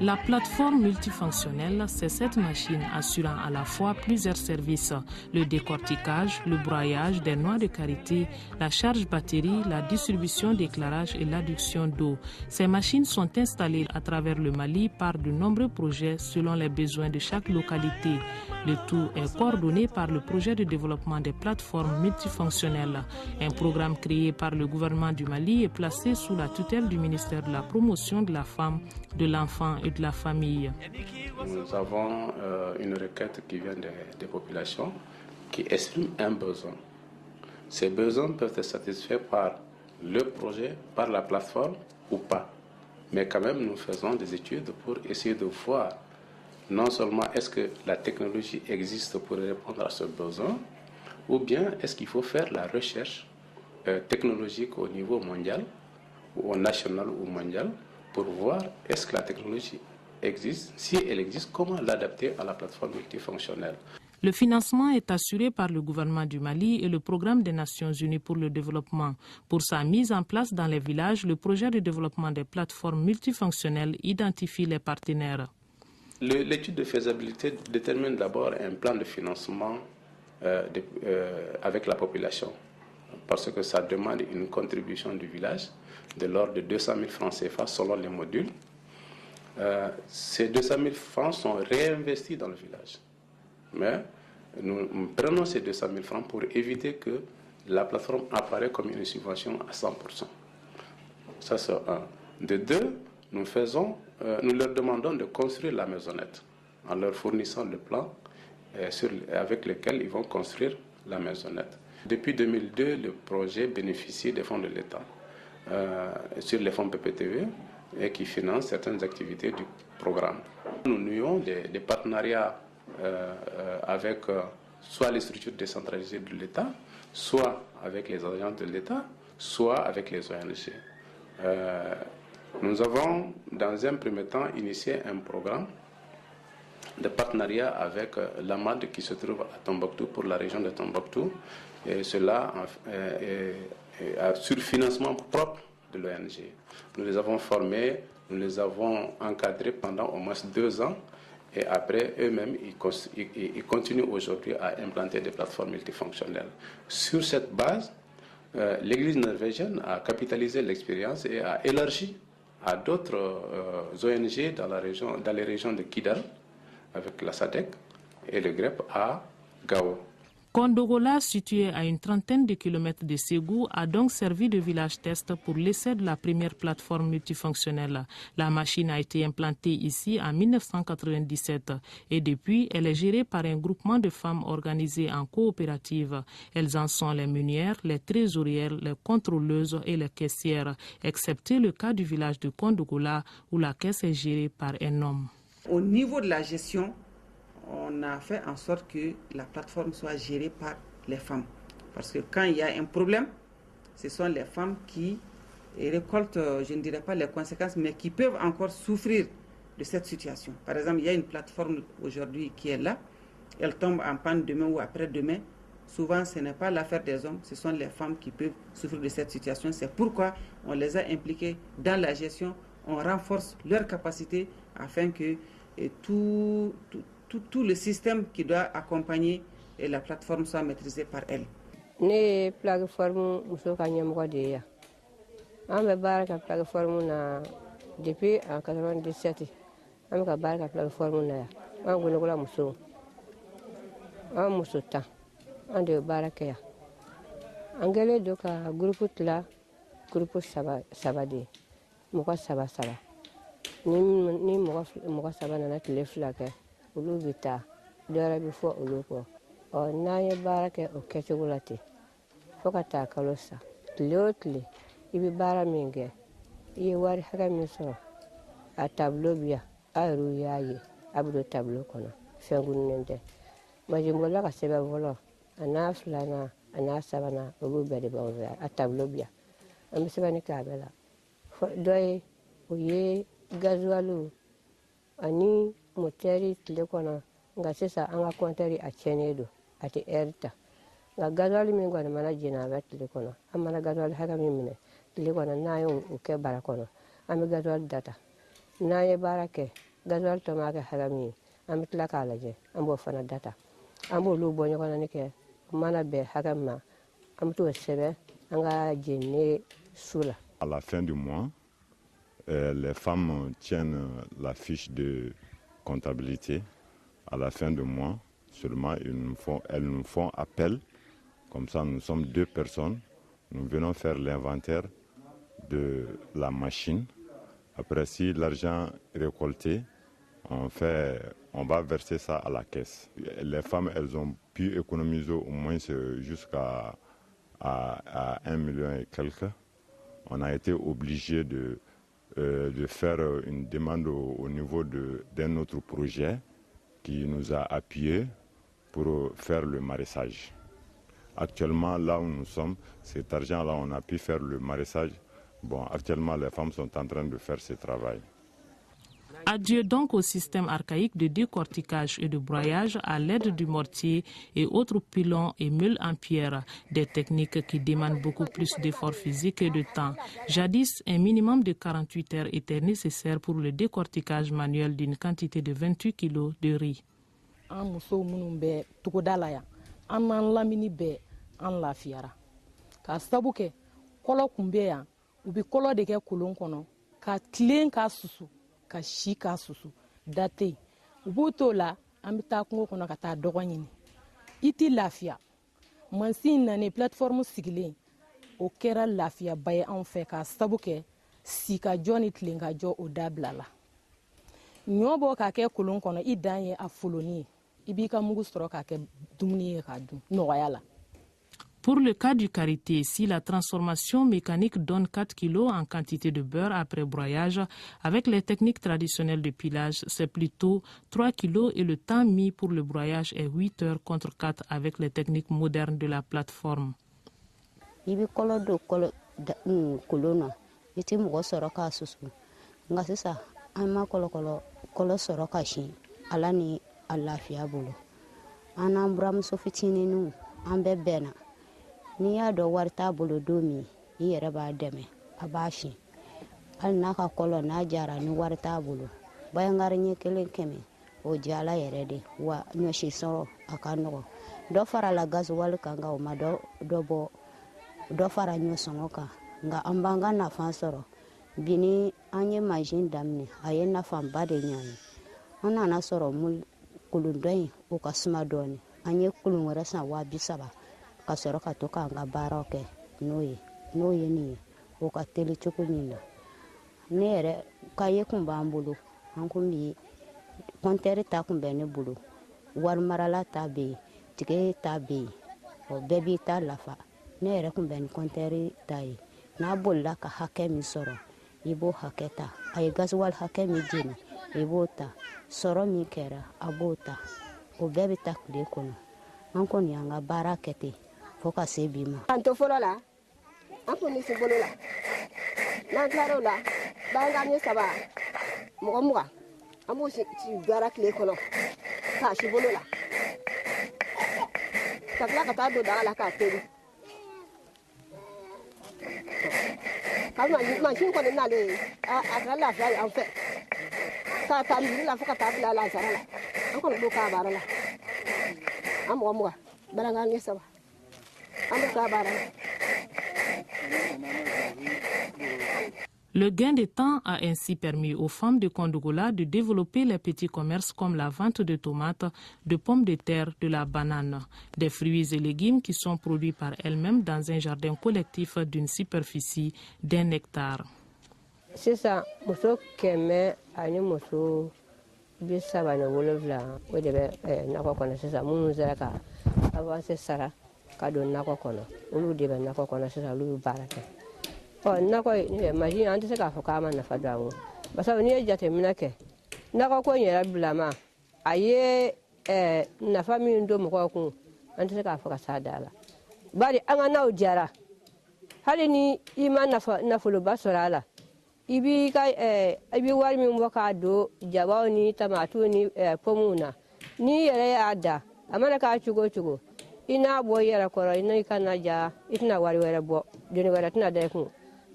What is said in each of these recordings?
La plateforme multifonctionnelle, c'est cette machine assurant à la fois plusieurs services, le décortiquage, le broyage des noix de karité, la charge batterie, la distribution d'éclairage et l'adduction d'eau. Ces machines sont installées à travers le Mali par de nombreux projets selon les besoins de chaque localité. Le tout est coordonné par le projet de développement des plateformes multifonctionnelles, un programme créé par le gouvernement du Mali et placé sous la tutelle du ministère de la Promotion de la Femme, de l'Enfant et de la Famille. Nous avons une requête qui vient des populations qui exprime un besoin. Ces besoins peuvent être satisfaits par le projet, par la plateforme ou pas. Mais quand même, nous faisons des études pour essayer de voir non seulement est-ce que la technologie existe pour répondre à ce besoin, ou bien est-ce qu'il faut faire la recherche technologique au niveau mondial, ou national ou mondial, pour voir est-ce que la technologie existe, si elle existe, comment l'adapter à la plateforme multifonctionnelle. Le financement est assuré par le gouvernement du Mali et le programme des Nations Unies pour le développement. Pour sa mise en place dans les villages, le projet de développement des plateformes multifonctionnelles identifie les partenaires. L'étude de faisabilité détermine d'abord un plan de financement avec la population, parce que ça demande une contribution du village de l'ordre de 200 000 francs CFA selon les modules. Ces 200 000 francs sont réinvestis dans le village. Mais nous prenons ces 200 000 francs pour éviter que la plateforme apparaisse comme une subvention à 100%. Ça, c'est un. De deux, nous leur demandons de construire la maisonnette en leur fournissant le plan avec lequel ils vont construire la maisonnette. Depuis 2002, le projet bénéficie des fonds de l'État sur les fonds PPTV et qui financent certaines activités du programme. Nous nouons des partenariats avec soit les structures décentralisées de l'État, soit avec les agences de l'État, soit avec les ONG. Nous avons, dans un premier temps, initié un programme de partenariat avec l'AMAD qui se trouve à Tombouctou pour la région de Tombouctou, et cela sur financement propre de l'ONG. Nous les avons formés, nous les avons encadrés pendant au moins 2 ans, et après eux-mêmes, ils continuent aujourd'hui à implanter des plateformes multifonctionnelles. Sur cette base, l'Église norvégienne a capitalisé l'expérience et a élargi à d'autres ONG dans les régions de Kidal, avec la SADC et le GREP à Gao. Kondogola, situé à une trentaine de kilomètres de Ségou, a donc servi de village test pour l'essai de la première plateforme multifonctionnelle. La machine a été implantée ici en 1997 et depuis, elle est gérée par un groupement de femmes organisées en coopérative. Elles en sont les meunières, les trésorières, les contrôleuses et les caissières, excepté le cas du village de Kondogola où la caisse est gérée par un homme. Au niveau de la gestion, on a fait en sorte que la plateforme soit gérée par les femmes. Parce que quand il y a un problème, ce sont les femmes qui récoltent, je ne dirais pas les conséquences, mais qui peuvent encore souffrir de cette situation. Par exemple, il y a une plateforme aujourd'hui qui est là, elle tombe en panne demain ou après-demain. Souvent, ce n'est pas l'affaire des hommes, ce sont les femmes qui peuvent souffrir de cette situation. C'est pourquoi on les a impliquées dans la gestion, on renforce leur capacité afin que tout le système qui doit accompagner la plateforme soit maîtrisé par elle. Ne plateforme muso ka ɲɛmɔgɔ de ye yan an bɛ baara kɛ plateforme na depuis en 97 an bɛ ka baara kɛ plateforme na yan an Gonogola musow an muso 10 an de bɛ baara kɛ yan an kɛlen don ka groupe tila groupe saba de ye mɔgɔ saba ni mɔgɔ saba nana tile 2 kɛ olu bɛ taa dɔ wɛrɛ bɛ fɔ olu kɔ n'an ye baara kɛ o kɛcogo la ten fo ka taa kalo sa tile o tile i bɛ baara min kɛ i ye wari hakɛ min sɔrɔ a tableau bɛ yan a yɛrɛw y'a ye a bɛ don tableau kɔnɔ fɛn gununnen tɛ mansinbɔla ka sɛbɛn fɔlɔ a n'a 2nan a n'a 3nan olu bɛɛ de b'anw fɛ a tableau bɛ yan an bɛ sɛbɛnni kɛ a bɛɛ la dɔ ye o ye gasoil ani motɛri tile kɔnɔ nka sisan an ka kɔntɛri a tiɲɛnen don a tɛ heure ta nka gasoil min kɔni mana jɛnna a bɛ tile kɔnɔ an mana gasoil hakɛ min minɛ tile kɔnɔ n'an ye o kɛ bara kɔnɔ an bɛ gasoil data n'an ye baara kɛ gasoil to ma ka harami am tla ka laje am bo fana data am bo lu bo nyoko na ke mana be hakama am to sebe anga jene sula. À la fin du mois, les femmes tiennent la fiche de comptabilité. À la fin du mois, seulement elles nous font appel. Comme ça, nous sommes 2 personnes. Nous venons faire l'inventaire de la machine. Après, si l'argent est récolté, on va verser ça à la caisse. Les femmes, elles ont pu économiser au moins jusqu'à 1 million et quelques. On a été obligé de faire une demande au niveau d'un autre projet qui nous a appuyés pour faire le maraîchage. Actuellement, là où nous sommes, cet argent-là, on a pu faire le maraîchage. Bon, actuellement, les femmes sont en train de faire ce travail. Adieu donc au système archaïque de décortiquage et de broyage à l'aide du mortier et autres pilons et meules en pierre, des techniques qui demandent beaucoup plus d'efforts physiques et de temps. Jadis, un minimum de 48 heures était nécessaire pour le décortiquage manuel d'une quantité de 28 kg de riz. Ka shi ka susu date ubuto la an bɛ taa kungo kɔnɔ ka taa dɔgɔ ɲini I ti lafiya mansin nane plateforme sigilen o kɛra lafiyaba ye anw fɛ ka sabu kɛ sikajɔ ni tilenkajɔ o dabila la ɲɔ bɔ ka kɛ kolon kɔnɔ I dan ye a foloni ye I b'i ka mugu sɔrɔ ka kɛ dumuni ye ka dun nɔgɔya la. Pour le cas du karité, si la transformation mécanique donne 4 kg en quantité de beurre après broyage, avec les techniques traditionnelles de pilage, c'est plutôt 3 kg et le temps mis pour le broyage est 8 heures contre 4 avec les techniques modernes de la plateforme. Ni y'a dɔn wari t'a bolo don min I yɛrɛ b'a dɛmɛ a b'a si hali n'a ka kɔlɔ n'a jara ni wari t'a bolo bayangari ɲɛ kelen kɛmɛ o jala yɛrɛ de wa ɲɔsi sɔrɔ a ka nɔgɔ dɔ fara la gasoil kan nka o ma dɔ fara ɲɔ sɔngɔ kan nka an b'an ka nafa sɔrɔ bi ni an ye machine daminɛ a ye nafaba de ɲa ye an nana sɔrɔ kolon dɔ in o ka suma dɔɔni an ye kolon wɛrɛ san 230 ka sɔrɔ ka to k'an ka baaraw kɛ n'o ye nin ye o ka teli cogo min na ne yɛrɛ ka ye kun b'an bolo an kun bi compteur ta kun bɛ ne bolo wari marala ta bɛ yen tigɛ ta bɛ yen o bɛɛ b'i ta lafa ne yɛrɛ kun bɛ ni compteur ta ye n'a bolila ka hakɛ min sɔrɔ I b'o hakɛ ta a ye gasoil hakɛ min jeni I b'o ta sɔrɔ min kɛra a b'o ta o bɛɛ bɛ ta tile kɔnɔ an kɔni y'an ka baara kɛ ten fo ka se bi ma. An to fɔlɔ la an kun bɛ si bolo la n'an tilar'o la b'an ka ɲɛ 3 mɔgɔ 20 an b'o si baara tile kɔnɔ k'a si bolo la ka tila ka taa don daga la k'a tobi ka mansin kɔni nalen a kɛra lafiya ye an fɛ k'a ta miri la fo ka taa bila lansara la an kɔni b'o k'a baara la an mɔgɔ 20 b'an ka ɲɛ 3 an b'o k'a baara la. Le gain de temps a ainsi permis aux femmes de Kondogola de développer les petits commerces comme la vente de tomates, de pommes de terre, de la banane, des fruits et légumes qui sont produits par elles-mêmes dans un jardin collectif d'une superficie d'1 hectare. Sisan muso 100 ani muso 37 o de bɛ nakɔ kɔnɔ sisan minnu sera ka avance sara ka don nakɔ kɔnɔ olu de bɛ nakɔ kɔnɔ sisan olu bɛ baara kɛ. Nakɔ machine an tɛ se k'a fɔ k'a ma nafa don a ko parce que n'i ye jateminɛ kɛ nakɔ ko in yɛrɛ bilama a ye nafa min don mɔgɔw kun an tɛ se k'a fɔ ka s'a da la bari an ka n'aw jara hali ni I ma nafoloba sɔrɔ a la I bɛ wari min bɔ k'a don jabaw ni tamatiw ni pomuw na n'i yɛrɛ y'a da a mana k'a cogo o cogo I n'a bɔ I yɛrɛ kɔrɔ I n'i ka na ja I tɛna wari wɛrɛ bɔ doni wɛrɛ tɛna da I kun.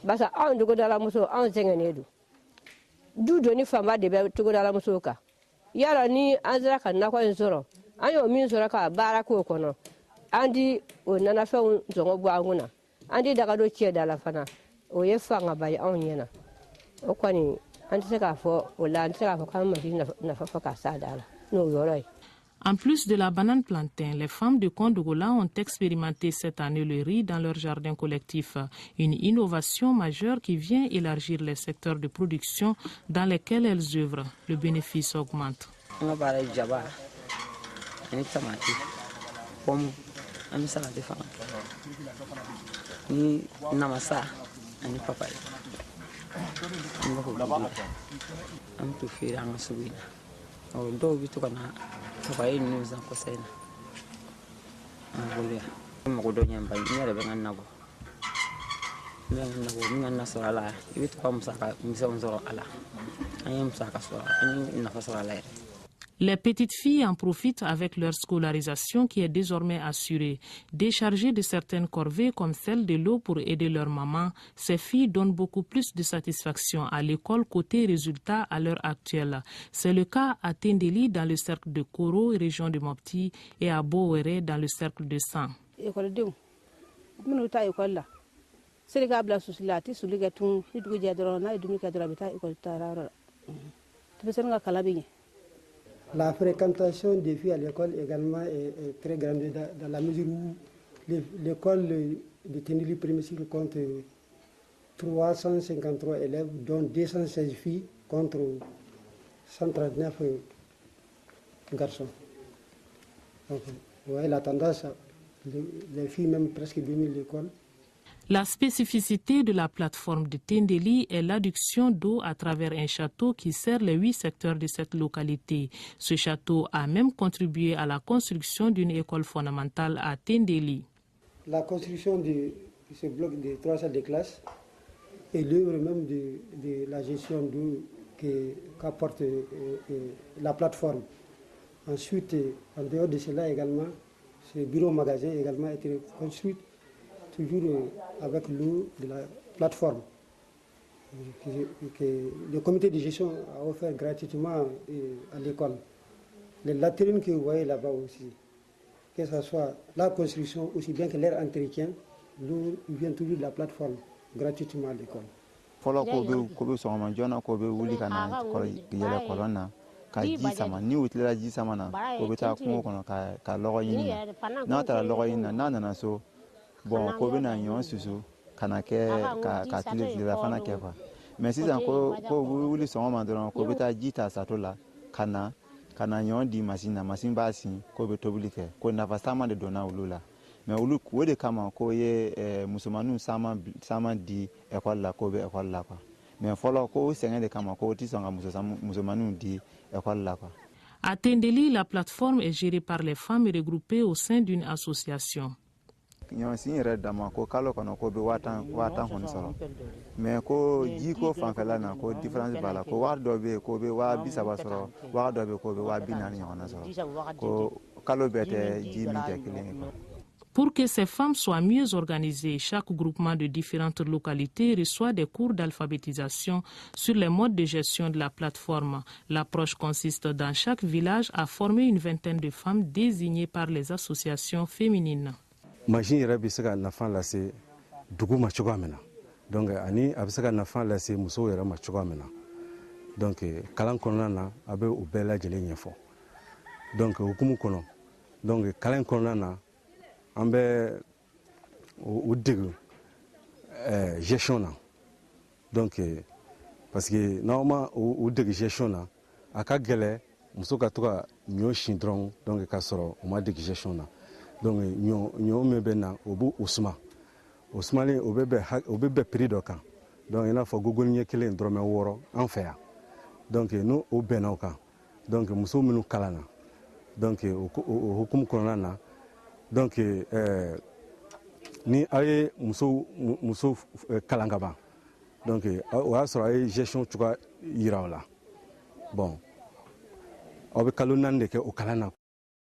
Basa anw dogodala muso anw sɛgɛnnen don du doni famba de be tugo dala musoka yara ni azra kan na ko nzoro anyo min zoro ka bara ko kono andi o nana fe zongo bwanguna andi daga do cie dala fana o ye fanga bay on yena o kwani anti se ka fo o la anti se ka fo kan machine na fa ka sa dala no yoroi. En plus de la banane plantain, les femmes de Kondogola ont expérimenté cette année le riz dans leur jardin collectif, une innovation majeure qui vient élargir les secteurs de production dans lesquels elles œuvrent. Le bénéfice augmente. Les petites filles en profitent avec leur scolarisation qui est désormais assurée. Déchargées de certaines corvées comme celle de l'eau pour aider leur maman, ces filles donnent beaucoup plus de satisfaction à l'école côté résultats à l'heure actuelle. C'est le cas à Tendeli dans le cercle de Koro, région de Mopti, et à Bouéré dans le cercle de San. La fréquentation des filles à l'école également est très grande dans la mesure où l'école de Tendeli premier cycle compte 353 élèves, dont 216 filles contre 139 garçons. Donc, vous voyez la tendance, les filles même presque dominent l'école. La spécificité de la plateforme de Tendeli est l'adduction d'eau à travers un château qui sert les 8 secteurs de cette localité. Ce château a même contribué à la construction d'une école fondamentale à Tendeli. La construction de ce bloc de 3 salles de classe est l'œuvre même de la gestion d'eau qu'apporte la plateforme. Ensuite, en dehors de cela également, ce bureau-magasin également a été construit toujours avec l'eau de la plateforme que le comité de gestion a offert gratuitement à l'école. Les latrines que vous voyez là-bas aussi, que ce soit la construction aussi bien que l'air entretien, l'eau vient toujours de la plateforme gratuitement à l'école. Bon, ko bena nyon susu kana ke ka tile la fana ke fa mais si ko wuli so ma don ko beta jita satola kana nyon di machine ba sin ko be tobuli ke ko na fa sama de dona ulula mais ulu ko de kama ko ye musumanu sama di école la ko be école la quoi mais folo ko senga de kama ko ti songa musumanu di école la quoi. À Tendeli, la plateforme est gérée par les femmes regroupées au sein d'une association. Nyon sin yɛrɛ dama ko kalo kɔnɔ ko be watan kɔni sɔrɔ mais ko ji ko fanfɛla na ko différence b'a la ko wari dɔ be ko be 230 sɔrɔ wari dɔ be ko be 240 ɲɔgɔnna sɔrɔ ko kalo bɛɛ tɛ ji min tɛ kelen ye. Pour que ces femmes soient mieux organisées, chaque groupement de différentes localités reçoit des cours d'alphabétisation sur les modes de gestion de la plateforme. L'approche consiste dans chaque village à former une vingtaine de femmes désignées par les associations féminines. Machine yɛrɛ bɛ se ka nafa lase dugu ma cogoya min na donc ani a bɛ se ka nafa lase musow yɛrɛ ma cogoya min na donc kalan kɔnɔna na a bɛ o bɛɛ lajɛlen ɲɛfɔ donc hukumu kɔnɔ donc kalan kɔnɔna na an bɛ o dege gestion na donc parce que n'aw ma o dege gestion na a ka gɛlɛ muso ka to ka ɲɔ sin dɔrɔn donc ka sɔrɔ o ma dege gestion na. Donc ɲɔ min bɛ na o b'o suma o sumalen o bɛ bɛn prix dɔ kan donc i n'a fɔ gogoli ɲɛ kelen dɔrɔmɛ 6 an fɛ yan donc n'o bɛnna o kan donc muso minnu kalanna donc o hukumu kɔnɔna na donc ni aw ye muso kalan ka ban donc o y'a sɔrɔ a ye gestion cogoya yira o la bon aw bɛ kalo 4 de kɛ o kalan na.